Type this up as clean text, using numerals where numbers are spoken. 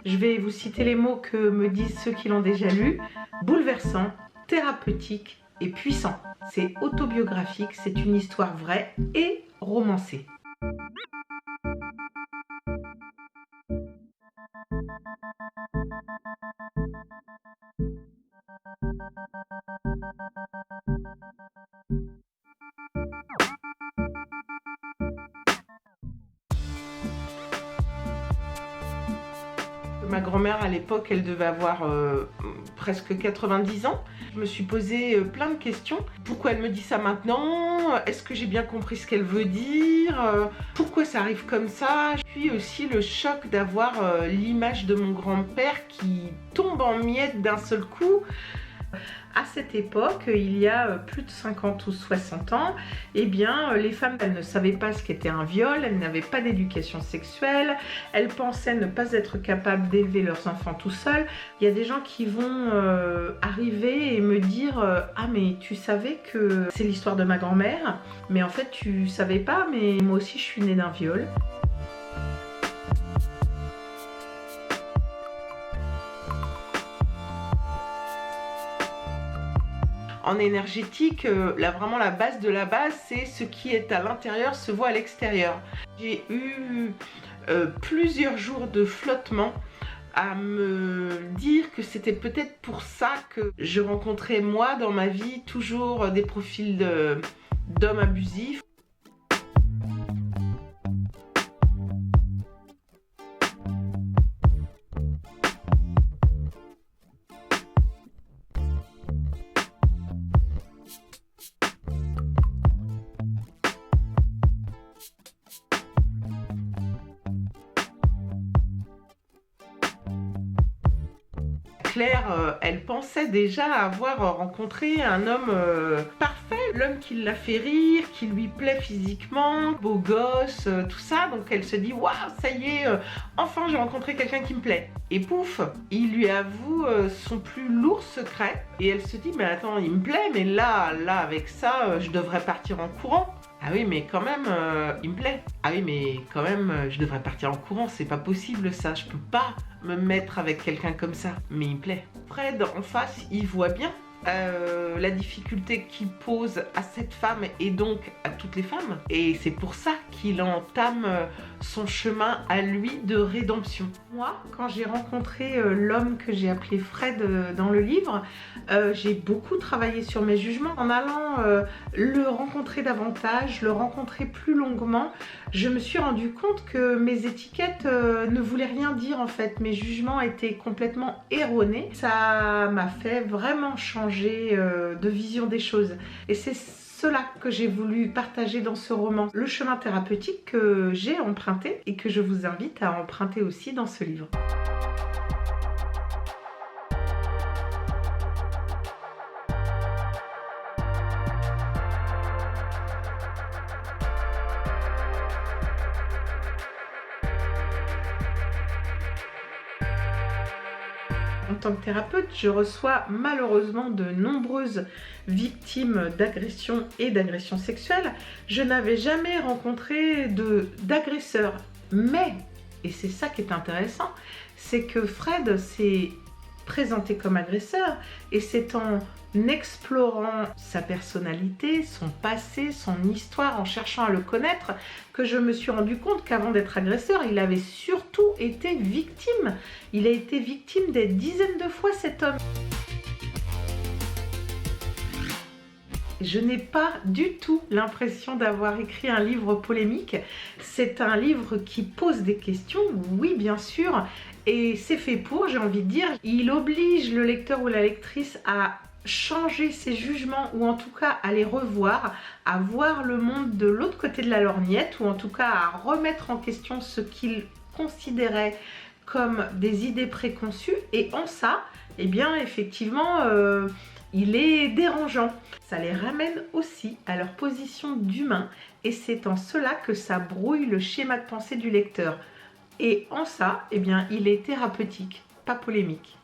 Je vais vous citer les mots que me disent ceux qui l'ont déjà lu. Bouleversant, thérapeutique et puissant. C'est autobiographique, c'est une histoire vraie et romancée. Ma grand-mère à l'époque, elle devait avoir presque 90 ans. Je me suis posé plein de questions. Pourquoi elle me dit ça maintenant? Est-ce que j'ai bien compris ce qu'elle veut dire? Pourquoi ça arrive comme ça? Puis aussi le choc d'avoir l'image de mon grand-père qui tombe en miettes d'un seul coup. À cette époque, il y a plus de 50 ou 60 ans, eh bien, les femmes, elles ne savaient pas ce qu'était un viol, elles n'avaient pas d'éducation sexuelle, elles pensaient ne pas être capables d'élever leurs enfants tout seuls. Il y a des gens qui vont arriver et me dire ah mais tu savais que c'est l'histoire de ma grand-mère, mais en fait tu savais pas, mais moi aussi je suis née d'un viol. En énergétique, vraiment la base de la base, c'est ce qui est à l'intérieur se voit à l'extérieur. J'ai eu plusieurs jours de flottement à me dire que c'était peut-être pour ça que je rencontrais moi dans ma vie toujours des profils d'hommes abusifs. Claire, elle pensait déjà avoir rencontré un homme parfait, l'homme qui l'a fait rire, qui lui plaît physiquement, beau gosse, tout ça. Donc elle se dit waouh, ça y est, enfin j'ai rencontré quelqu'un qui me plaît. Et pouf, il lui avoue son plus lourd secret. Et elle se dit mais attends, il me plaît, mais là avec ça, je devrais partir en courant. Ah oui, mais quand même, il me plaît. Ah oui, mais quand même, je devrais partir en courant. C'est pas possible ça. Je peux pas me mettre avec quelqu'un comme ça. Mais il me plaît. Fred, en face, il voit bien la difficulté qu'il pose à cette femme et donc à toutes les femmes. Et c'est pour ça qu'il entame son chemin à lui de rédemption. Moi, quand j'ai rencontré l'homme que j'ai appelé Fred dans le livre, j'ai beaucoup travaillé sur mes jugements. En allant le rencontrer davantage, le rencontrer plus longuement, je me suis rendu compte que mes étiquettes ne voulaient rien dire en fait. Mes jugements étaient complètement erronés. Ça m'a fait vraiment changer de vision des choses. Et c'est cela que j'ai voulu partager dans ce roman. Le chemin thérapeutique que j'ai emprunté et que je vous invite à emprunter aussi dans ce livre. En tant que thérapeute, je reçois malheureusement de nombreuses victimes d'agressions et d'agressions sexuelles. Je n'avais jamais rencontré d'agresseur. Mais, et c'est ça qui est intéressant, c'est que Fred s'est présenté comme agresseur et c'est en explorant sa personnalité, son passé, son histoire, en cherchant à le connaître, que je me suis rendu compte qu'avant d'être agresseur, il avait surtout été victime. Il a été victime des dizaines de fois, cet homme. Je n'ai pas du tout l'impression d'avoir écrit un livre polémique. C'est un livre qui pose des questions, oui bien sûr, et c'est fait pour, j'ai envie de dire. Il oblige le lecteur ou la lectrice à changer ses jugements ou en tout cas à les revoir, à voir le monde de l'autre côté de la lorgnette ou en tout cas à remettre en question ce qu'il considérait comme des idées préconçues et en ça, eh bien effectivement, il est dérangeant. Ça les ramène aussi à leur position d'humain et c'est en cela que ça brouille le schéma de pensée du lecteur. Et en ça, eh bien, il est thérapeutique, pas polémique.